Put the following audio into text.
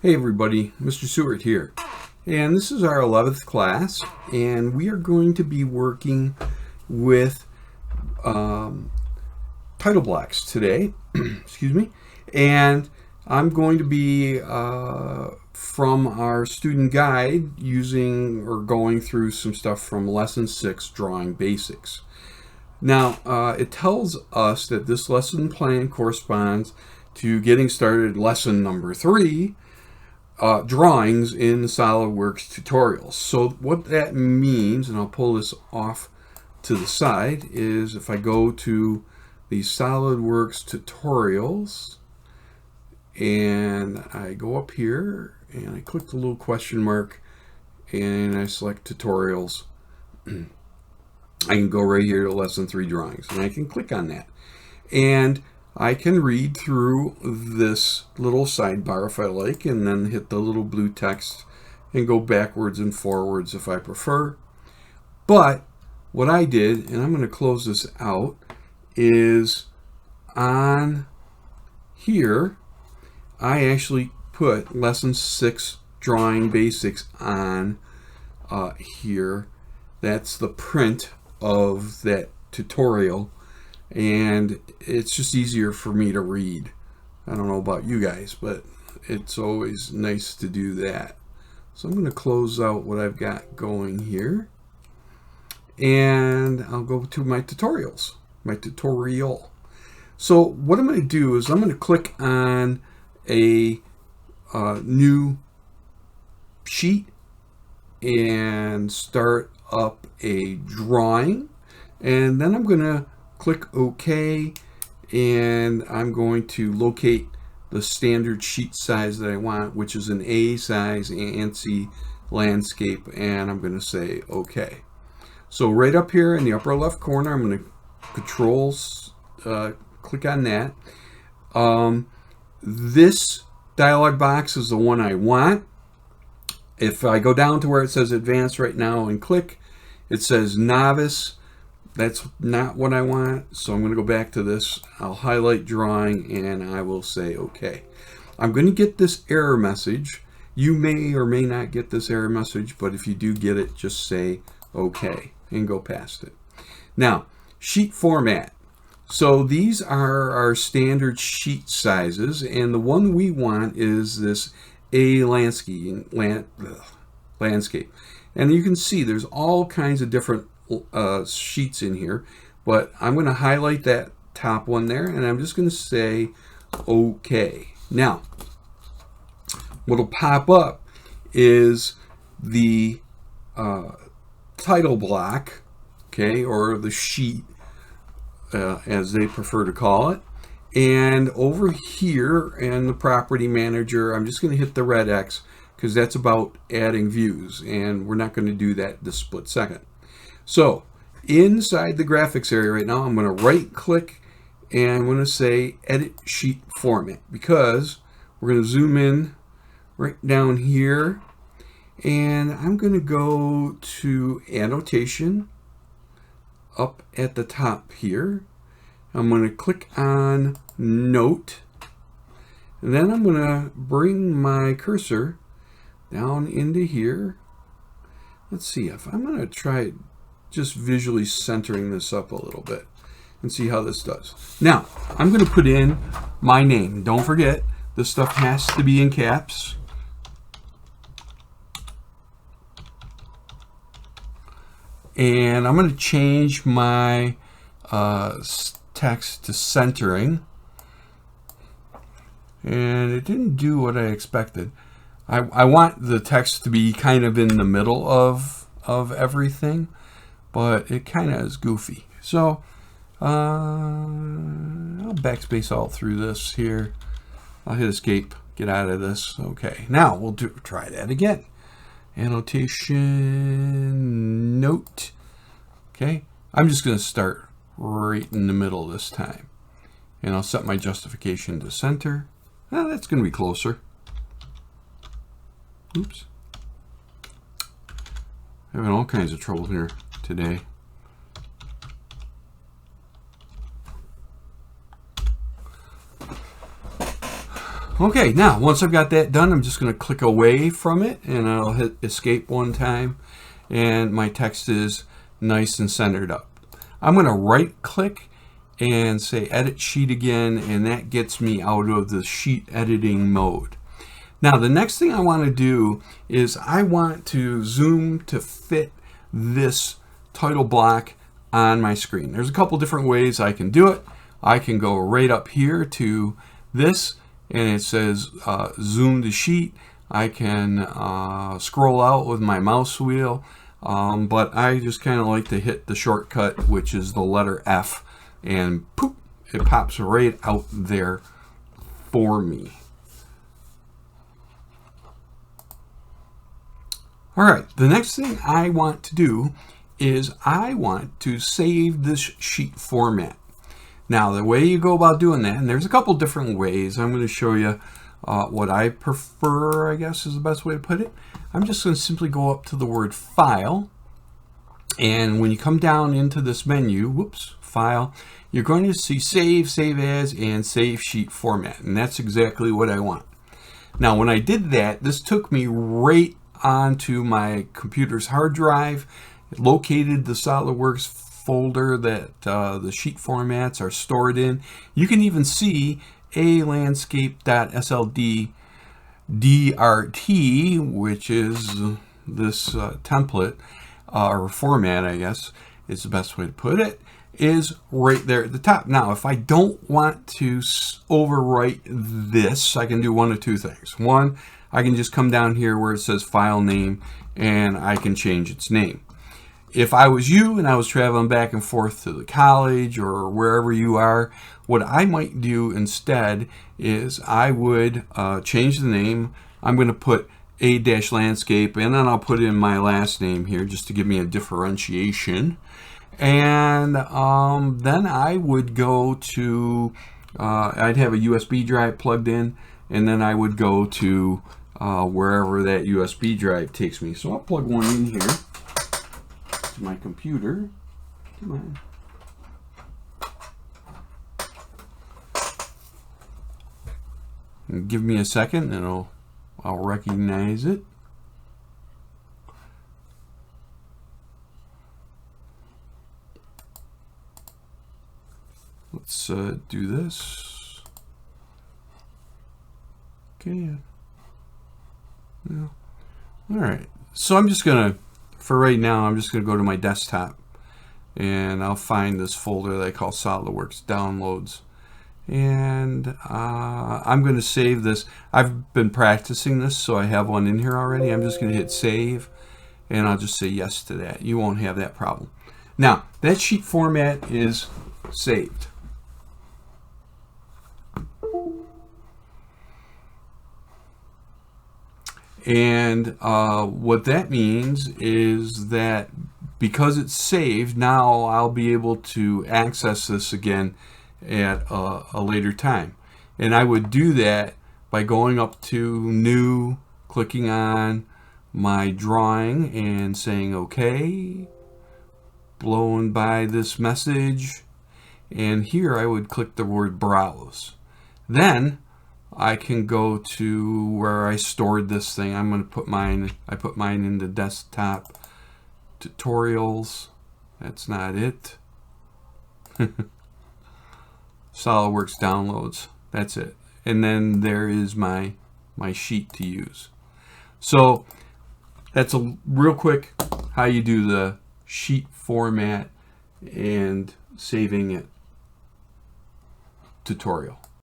Hey everybody, Mr. Seward here, and this is our 11th class, and we are going to be working with title blocks today. Excuse me. And I'm going to be from our student guide using or going through some stuff from lesson 6, drawing basics. Now it tells us that this lesson plan corresponds to getting started lesson number 3, drawings in the SolidWorks tutorials. So what that means, and I'll pull this off to the side, is if I go to the SolidWorks tutorials and I go up here and I click the little question mark and I select tutorials, I can go right here to lesson 3 drawings and I can click on that. And I can read through this little sidebar if I like, and then hit the little blue text and go backwards and forwards if I prefer. But what I did, and I'm going to close this out, is on here I actually put lesson 6 drawing basics on here. That's the print of that tutorial, and it's just easier for me to read. I don't know about you guys, but it's always nice to do that. So I'm going to close out what I've got going here, and I'll go to my tutorials, my tutorial. So what I'm going to do is I'm going to click on a new sheet and start up a drawing, and then I'm going to click OK, and I'm going to locate the standard sheet size that I want, which is an A size ANSI landscape, and I'm going to say OK. So right up here in the upper left corner, I'm going to click on that. This dialog box is the one I want. If I go down to where it says advanced right now and click, it says novice. That's not what I want, so I'm going to go back to this. I'll highlight drawing and I will say OK. I'm going to get this error message. You may or may not get this error message, but if you do get it, just say OK and go past it. Now, sheet format. So these are our standard sheet sizes, and the one we want is this A landscape. And you can see there's all kinds of different sheets in here, but I'm going to highlight that top one there, and I'm just going to say OK. Now, what'll pop up is the title block, okay, or the sheet, as they prefer to call it. And over here in the property manager, I'm just going to hit the red X because that's about adding views, and we're not going to do that this split second. So inside the graphics area right now, I'm going to right click and I'm going to say edit sheet format, because we're going to zoom in right down here, and I'm going to go to annotation up at the top here. I'm going to click on note, and then I'm going to bring my cursor down into here. Let's see if I'm going to try just visually centering this up a little bit and see how this does. Now, I'm going to put in my name. Don't forget, this stuff has to be in caps. And I'm going to change my text to centering. And it didn't do what I expected. I want the text to be kind of in the middle of everything, but it kind of is goofy. So I'll backspace all through this here. I'll hit escape, get out of this. Okay, now we'll try that again. Annotation, note. Okay, I'm just going to start right in the middle this time, and I'll set my justification to center. Well, that's going to be closer. Oops. Having all kinds of trouble here today. Okay, now once I've got that done, I'm just going to click away from it, and I'll hit escape one time, and my text is nice and centered up. I'm going to right click and say edit sheet again, and that gets me out of the sheet editing mode. Now the next thing I want to do is I want to zoom to fit this title block on my screen. There's a couple different ways I can do it. I can go right up here to this, and it says zoom to sheet. I can scroll out with my mouse wheel, but I just kind of like to hit the shortcut, which is the letter F, and poop, it pops right out there for me. All right, the next thing I want to do is I want to save this sheet format. Now, the way you go about doing that, and there's a couple different ways. I'm going to show you what I prefer, I guess is the best way to put it. I'm just going to simply go up to the word File, and when you come down into this menu, whoops, File, you're going to see Save, Save As, and Save Sheet Format, and that's exactly what I want. Now, when I did that, this took me right onto my computer's hard drive. It located the SolidWorks folder that the sheet formats are stored in. You can even see a landscape.sld DRT, which is this template or format, I guess is the best way to put it, is right there at the top. Now, if I don't want to overwrite this, I can do one of two things. One, I can just come down here where it says file name, and I can change its name. If I was you and I was traveling back and forth to the college or wherever you are, what I might do instead is I would change the name. I'm going to put A-landscape, and then I'll put in my last name here just to give me a differentiation. And then I would go to, I'd have a USB drive plugged in, and then I would go to wherever that USB drive takes me. So I'll plug one in here to my computer. Come on. And give me a second and I'll recognize it. Let's do this. Okay. Yeah. All right. So I'm just gonna, for right now, I'm just gonna go to my desktop, and I'll find this folder that I call SolidWorks Downloads, and I'm gonna save this. I've been practicing this, so I have one in here already. I'm just gonna hit save, and I'll just say yes to that. You won't have that problem. Now that sheet format is saved. And what that means is that because it's saved, now I'll be able to access this again at a later time. And I would do that by going up to New, clicking on my drawing and saying OK, blowing by this message, and here I would click the word Browse. Then I can go to where I stored this thing. I'm going to put mine, I put mine into desktop tutorials. That's not it. SolidWorks Downloads. That's it. And then there is my sheet to use. So that's a real quick how you do the sheet format and saving it tutorial.